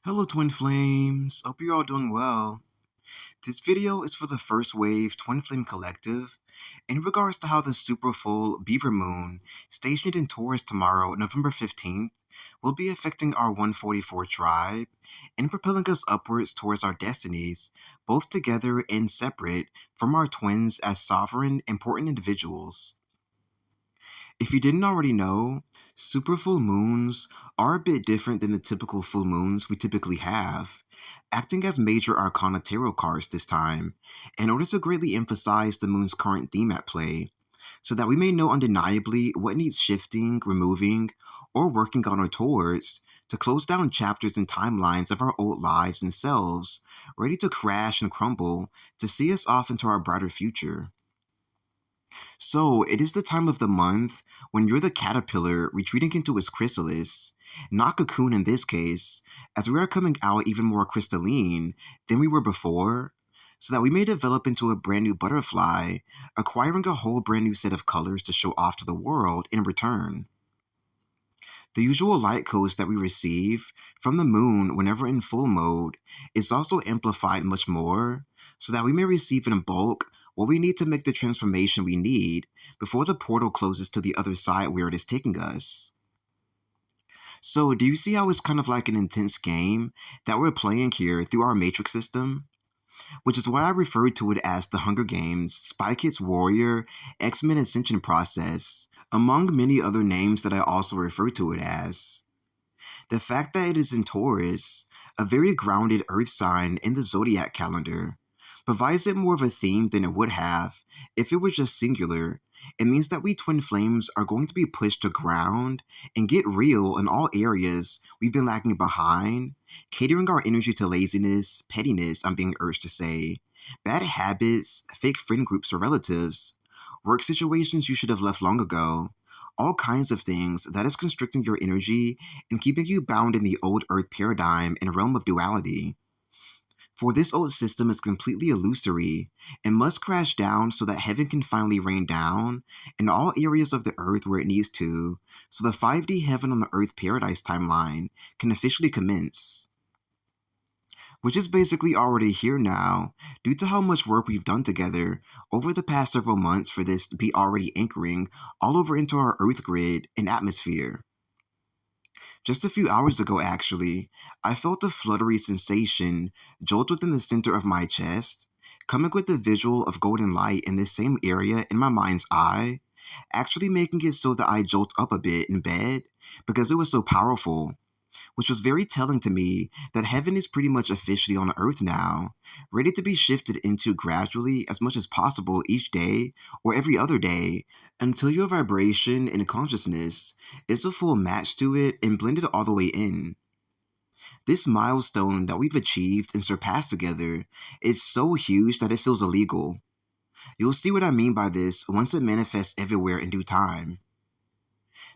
Hello Twin Flames, hope you're all doing well. This video is for the First Wave Twin Flame Collective in regards to how the super full Beaver Moon, stationed in Taurus tomorrow, November 15th, will be affecting our 144 tribe and propelling us upwards towards our destinies, both together and separate from our twins as sovereign, important individuals. If you didn't already know, super full moons are a bit different than the typical full moons we typically have, acting as major arcana tarot cards this time, in order to greatly emphasize the moon's current theme at play, so that we may know undeniably what needs shifting, removing, or working on or towards to close down chapters and timelines of our old lives and selves, ready to crash and crumble to see us off into our brighter future. So, it is the time of the month when you're the caterpillar retreating into its chrysalis, not cocoon in this case, as we are coming out even more crystalline than we were before, so that we may develop into a brand new butterfly, acquiring a whole brand new set of colors to show off to the world in return. The usual light codes that we receive from the moon whenever in full mode is also amplified much more, so that we may receive in bulk what we need to make the transformation we need before the portal closes to the other side where it is taking us. So, do you see how it's kind of like an intense game that we're playing here through our matrix system? Which is why I referred to it as the Hunger Games, Spy Kids Warrior, X-Men Ascension process, among many other names that I also refer to it as. The fact that it is in Taurus, a very grounded earth sign in the zodiac calendar, provides it more of a theme than it would have if it were just singular. It means that we twin flames are going to be pushed to ground and get real in all areas we've been lagging behind, catering our energy to laziness, pettiness, I'm being urged to say, bad habits, fake friend groups or relatives, work situations you should have left long ago, all kinds of things that is constricting your energy and keeping you bound in the old earth paradigm and realm of duality. For this old system is completely illusory and must crash down so that heaven can finally rain down in all areas of the earth where it needs to, so the 5D heaven on the earth paradise timeline can officially commence. Which is basically already here now, due to how much work we've done together over the past several months for this to be already anchoring all over into our earth grid and atmosphere. Just a few hours ago, actually, I felt a fluttery sensation jolt within the center of my chest, coming with the visual of golden light in this same area in my mind's eye, actually making it so that I jolt up a bit in bed because it was so powerful, which was very telling to me that heaven is pretty much officially on earth now, ready to be shifted into gradually as much as possible each day or every other day, until your vibration and consciousness is a full match to it and blended all the way in. This milestone that we've achieved and surpassed together is so huge that it feels illegal. You'll see what I mean by this once it manifests everywhere in due time.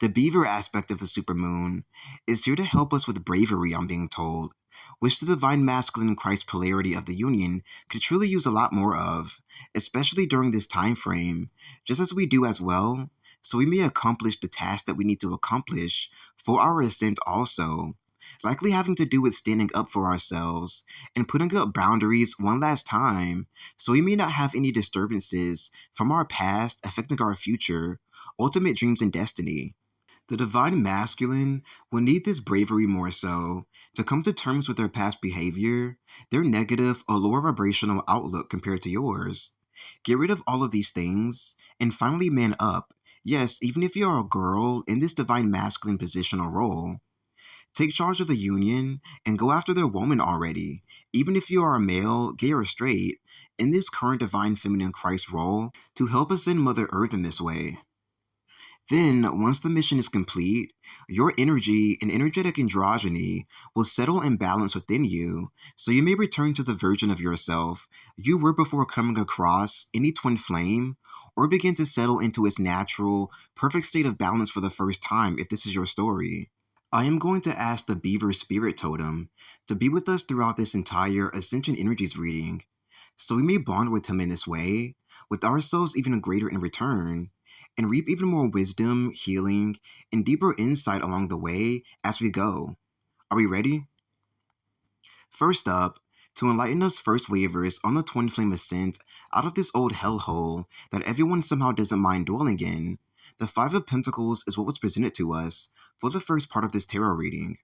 The beaver aspect of the supermoon is here to help us with bravery, I'm being told, which the divine masculine Christ polarity of the union could truly use a lot more of, especially during this time frame, just as we do as well, so we may accomplish the task that we need to accomplish for our ascent also, likely having to do with standing up for ourselves and putting up boundaries one last time, so we may not have any disturbances from our past affecting our future, ultimate dreams and destiny. The divine masculine will need this bravery more so to come to terms with their past behavior, their negative or lower vibrational outlook compared to yours. Get rid of all of these things and finally man up. Yes, even if you're a girl in this divine masculine position or role. Take charge of the union and go after their woman already, even if you are a male, gay or straight, in this current divine feminine Christ role to help ascend Mother Earth in this way. Then, once the mission is complete, your energy and energetic androgyny will settle and balance within you, so you may return to the version of yourself you were before coming across any twin flame, or begin to settle into its natural, perfect state of balance for the first time if this is your story. I am going to ask the Beaver Spirit Totem to be with us throughout this entire Ascension Energies reading, so we may bond with him in this way, with ourselves even greater in return, and reap even more wisdom, healing, and deeper insight along the way as we go. Are we ready? First up, to enlighten us first wavers on the twin flame ascent out of this old hellhole that everyone somehow doesn't mind dwelling in, the Five of Pentacles is what was presented to us for the first part of this tarot reading.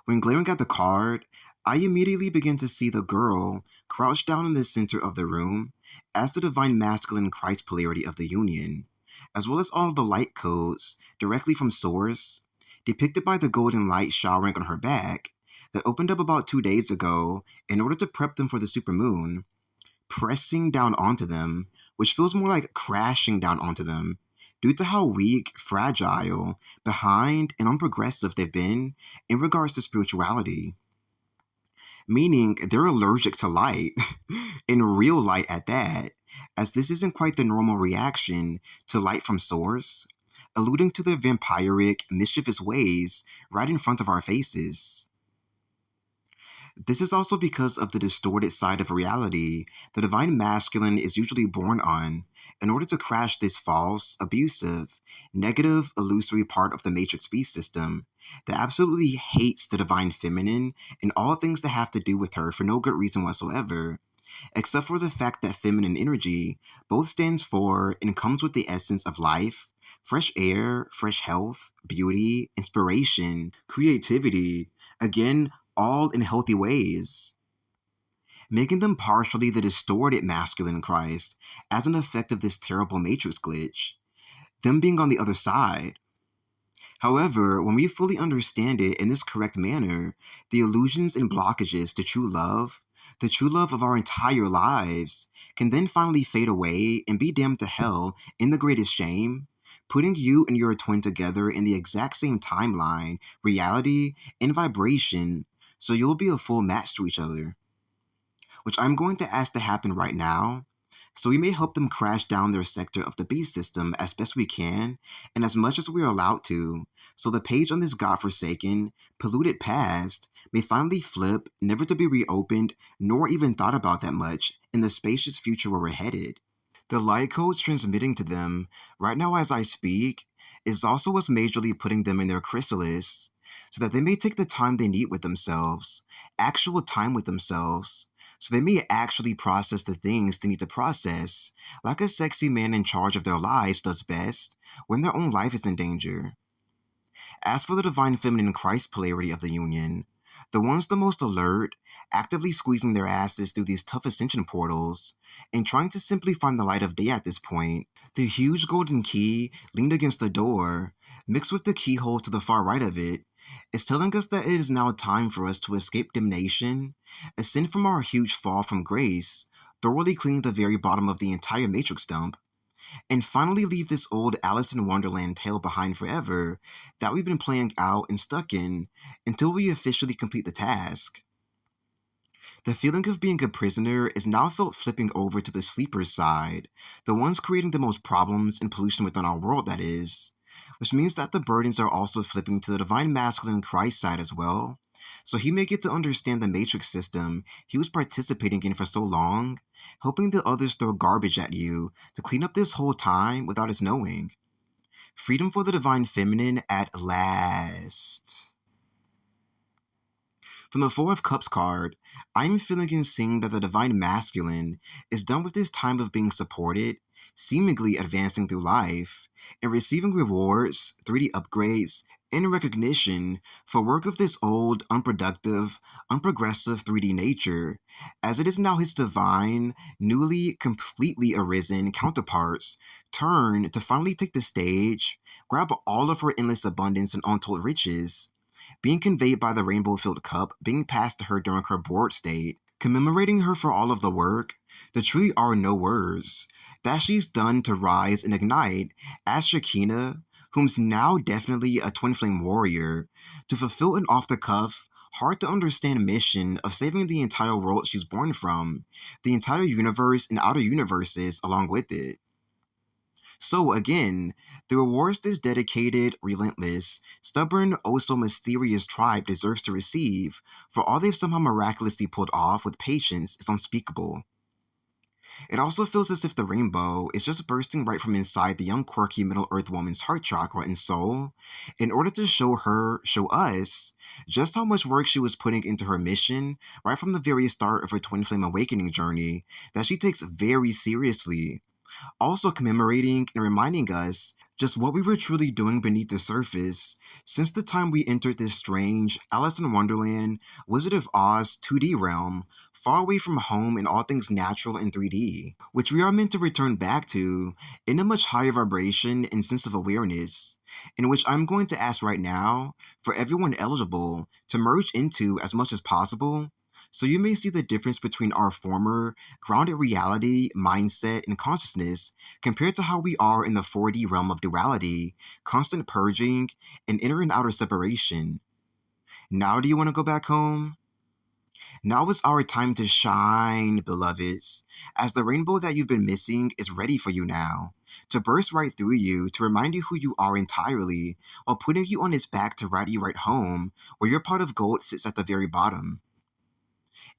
When glaring at the card, I immediately begin to see the girl crouched down in the center of the room as the divine masculine Christ polarity of the union, as well as all of the light codes directly from Source, depicted by the golden light showering on her back, that opened up about 2 days ago in order to prep them for the super moon, pressing down onto them, which feels more like crashing down onto them, due to how weak, fragile, behind, and unprogressive they've been in regards to spirituality. Meaning they're allergic to light, and real light at that, as this isn't quite the normal reaction to light from Source, alluding to their vampiric, mischievous ways right in front of our faces. This is also because of the distorted side of reality the divine masculine is usually born on in order to crash this false, abusive, negative, illusory part of the matrix beast system that absolutely hates the divine feminine and all things that have to do with her for no good reason whatsoever, except for the fact that feminine energy both stands for and comes with the essence of life, fresh air, fresh health, beauty, inspiration, creativity, again, all in healthy ways, making them partially the distorted masculine Christ as an effect of this terrible matrix glitch, them being on the other side. However, when we fully understand it in this correct manner, the illusions and blockages to true love, the true love of our entire lives, can then finally fade away and be damned to hell in the greatest shame, putting you and your twin together in the exact same timeline, reality, and vibration, so you'll be a full match to each other. Which I'm going to ask to happen right now, so we may help them crash down their sector of the beast system as best we can, and as much as we are allowed to, so the page on this godforsaken, polluted past may finally flip, never to be reopened, nor even thought about that much in the spacious future where we're headed. The light codes transmitting to them, right now as I speak, is also what's majorly putting them in their chrysalis, so that they may take the time they need with themselves, actual time with themselves, so they may actually process the things they need to process, like a sexy man in charge of their lives does best when their own life is in danger. As for the divine feminine Christ polarity of the union, the ones the most alert, actively squeezing their asses through these tough ascension portals, and trying to simply find the light of day at this point, the huge golden key leaned against the door, mixed with the keyhole to the far right of it, is telling us that it is now time for us to escape damnation, ascend from our huge fall from grace, thoroughly clean the very bottom of the entire matrix dump, and finally leave this old Alice in Wonderland tale behind forever that we've been playing out and stuck in until we officially complete the task. The feeling of being a prisoner is now felt flipping over to the sleeper's side, the ones creating the most problems and pollution within our world, that is, which means that the burdens are also flipping to the divine masculine Christ side as well, so he may get to understand the matrix system he was participating in for so long, helping the others throw garbage at you to clean up this whole time without his knowing. Freedom for the divine feminine at last. From the Four of Cups card, I'm feeling and seeing that the divine masculine is done with this time of being supported, seemingly advancing through life, and receiving rewards, 3D upgrades, and recognition for work of this old, unproductive, unprogressive 3D nature, as it is now his divine, newly, completely arisen counterparts' turn to finally take the stage, grab all of her endless abundance and untold riches, being conveyed by the rainbow-filled cup being passed to her during her bored state, commemorating her for all of the work, there truly are no words, that she's done to rise and ignite as Shekinah, whom's now definitely a twin flame warrior, to fulfill an off-the-cuff, hard-to-understand mission of saving the entire world she's born from, the entire universe and outer universes along with it. So again, the rewards this dedicated, relentless, stubborn, oh so mysterious tribe deserves to receive for all they've somehow miraculously pulled off with patience is unspeakable. It also feels as if the rainbow is just bursting right from inside the young, quirky Middle-earth woman's heart chakra and soul in order to show us, just how much work she was putting into her mission right from the very start of her twin flame awakening journey that she takes very seriously. Also commemorating and reminding us just what we were truly doing beneath the surface since the time we entered this strange Alice in Wonderland, Wizard of Oz 2D realm, far away from home and all things natural in 3D, which we are meant to return back to in a much higher vibration and sense of awareness, in which I'm going to ask right now for everyone eligible to merge into as much as possible, so you may see the difference between our former grounded reality, mindset, and consciousness compared to how we are in the 4D realm of duality, constant purging, and inner and outer separation. Now, do you want to go back home? Now is our time to shine, beloveds, as the rainbow that you've been missing is ready for you now, to burst right through you, to remind you who you are entirely, while putting you on its back to ride you right home, where your pot of gold sits at the very bottom.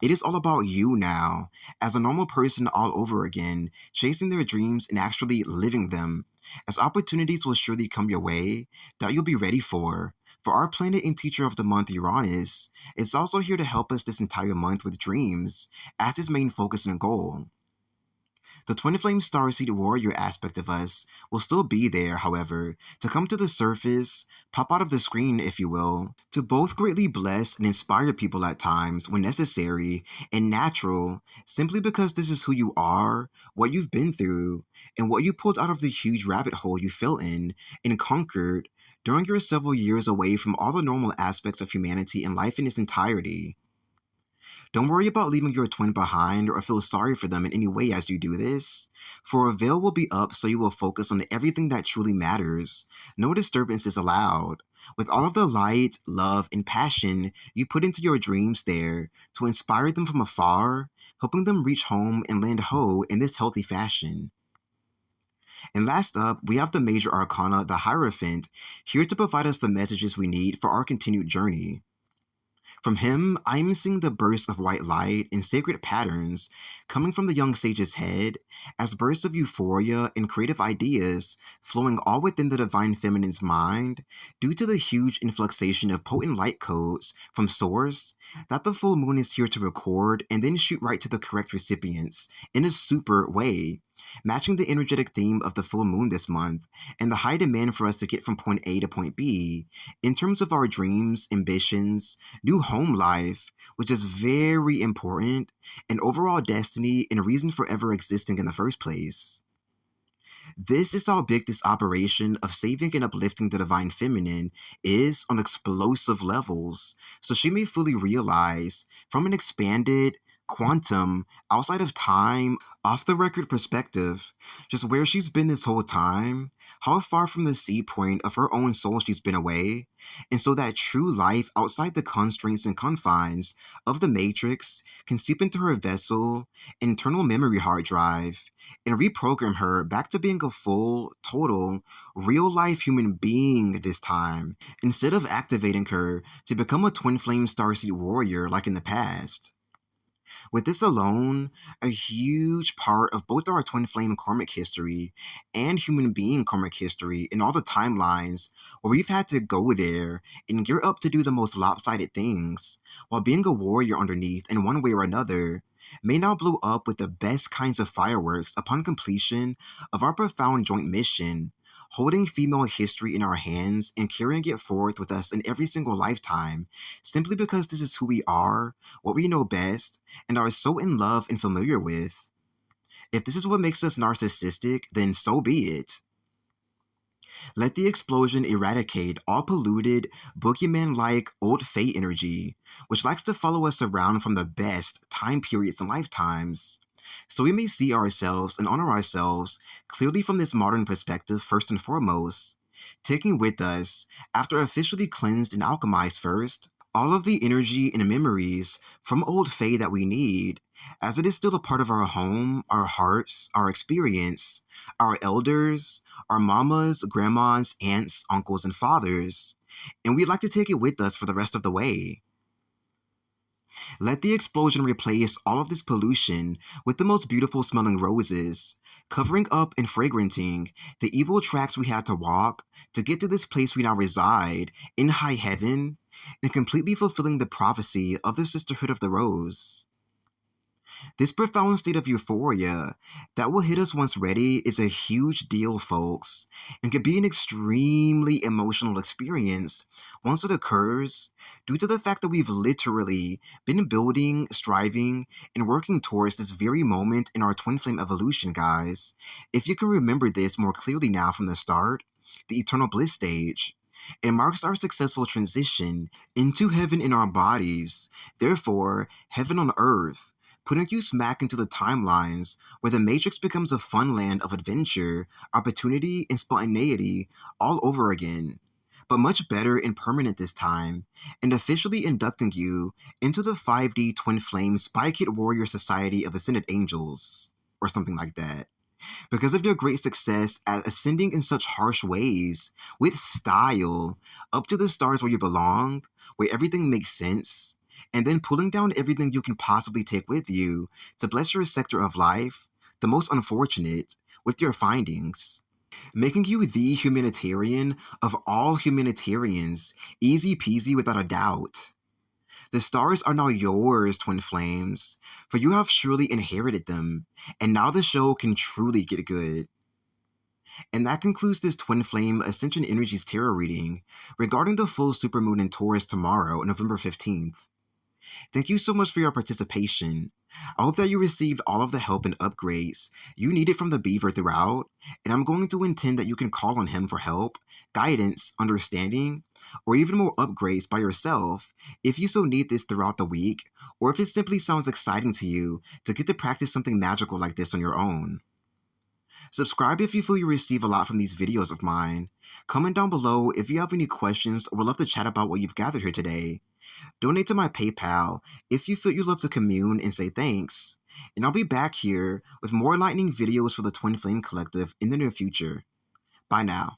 It is all about you now, as a normal person all over again, chasing their dreams and actually living them, as opportunities will surely come your way that you'll be ready for. For our planet and teacher of the month, Uranus, is also here to help us this entire month with dreams as his main focus and goal. The Twin Flame Starseed Warrior aspect of us will still be there, however, to come to the surface, pop out of the screen, if you will, to both greatly bless and inspire people at times when necessary and natural, simply because this is who you are, what you've been through, and what you pulled out of the huge rabbit hole you fell in and conquered during your several years away from all the normal aspects of humanity and life in its entirety. Don't worry about leaving your twin behind or feel sorry for them in any way as you do this, for a veil will be up so you will focus on everything that truly matters. No disturbance is allowed. With all of the light, love, and passion you put into your dreams there to inspire them from afar, helping them reach home and land whole in this healthy fashion. And last up, we have the Major Arcana, the Hierophant, here to provide us the messages we need for our continued journey. From him, I am seeing the burst of white light and sacred patterns coming from the young sage's head as bursts of euphoria and creative ideas flowing all within the divine feminine's mind due to the huge influxation of potent light codes from source that the full moon is here to record and then shoot right to the correct recipients in a super way, matching the energetic theme of the full moon this month and the high demand for us to get from point A to point B in terms of our dreams, ambitions, new home life, which is very important, and overall destiny and reason for ever existing in the first place. This is how big this operation of saving and uplifting the divine feminine is on explosive levels, so she may fully realize, from an expanded, quantum, outside of time, off the record perspective, just where she's been this whole time, how far from the sea point of her own soul she's been away, and so that true life outside the constraints and confines of the matrix can seep into her vessel, internal memory hard drive, and reprogram her back to being a full, total, real life human being this time, instead of activating her to become a twin flame starseed warrior like in the past. With this alone, a huge part of both our twin flame karmic history and human being karmic history in all the timelines where we've had to go there and gear up to do the most lopsided things, while being a warrior underneath in one way or another, may now blow up with the best kinds of fireworks upon completion of our profound joint mission, holding female history in our hands and carrying it forth with us in every single lifetime, simply because this is who we are, what we know best, and are so in love and familiar with. If this is what makes us narcissistic, then so be it. Let the explosion eradicate all polluted, boogeyman-like old fate energy, which likes to follow us around from the best time periods and lifetimes, so we may see ourselves and honor ourselves clearly from this modern perspective first and foremost, taking with us, after officially cleansed and alchemized first, all of the energy and memories from old Fae that we need, as it is still a part of our home, our hearts, our experience, our elders, our mamas, grandmas, aunts, uncles, and fathers, and we'd like to take it with us for the rest of the way. Let the explosion replace all of this pollution with the most beautiful smelling roses, covering up and fragranting the evil tracks we had to walk to get to this place we now reside in high heaven, and completely fulfilling the prophecy of the Sisterhood of the Rose. This profound state of euphoria that will hit us once ready is a huge deal, folks, and can be an extremely emotional experience once it occurs, due to the fact that we've literally been building, striving, and working towards this very moment in our twin flame evolution, guys. If you can remember this more clearly now from the start, the eternal bliss stage. It marks our successful transition into heaven in our bodies, therefore, heaven on earth, putting you smack into the timelines where the Matrix becomes a fun land of adventure, opportunity, and spontaneity all over again, but much better and permanent this time, and officially inducting you into the 5D Twin Flame Spy Kid Warrior Society of Ascended Angels, or something like that. Because of your great success at ascending in such harsh ways, with style, up to the stars where you belong, where everything makes sense, and then pulling down everything you can possibly take with you to bless your sector of life, the most unfortunate, with your findings. Making you the humanitarian of all humanitarians, easy peasy without a doubt. The stars are now yours, twin flames, for you have surely inherited them, and now the show can truly get good. And that concludes this Twin Flame Ascension Energies tarot reading regarding the full supermoon in Taurus tomorrow, November 15th. Thank you so much for your participation. I hope that you received all of the help and upgrades you needed from the Beaver throughout, and I'm going to intend that you can call on him for help, guidance, understanding, or even more upgrades by yourself if you so need this throughout the week, or if it simply sounds exciting to you to get to practice something magical like this on your own. Subscribe if you feel you receive a lot from these videos of mine. Comment down below if you have any questions or would love to chat about what you've gathered here today. Donate to my PayPal if you feel you'd love to commune and say thanks. And I'll be back here with more lightning videos for the Twin Flame Collective in the near future. Bye now.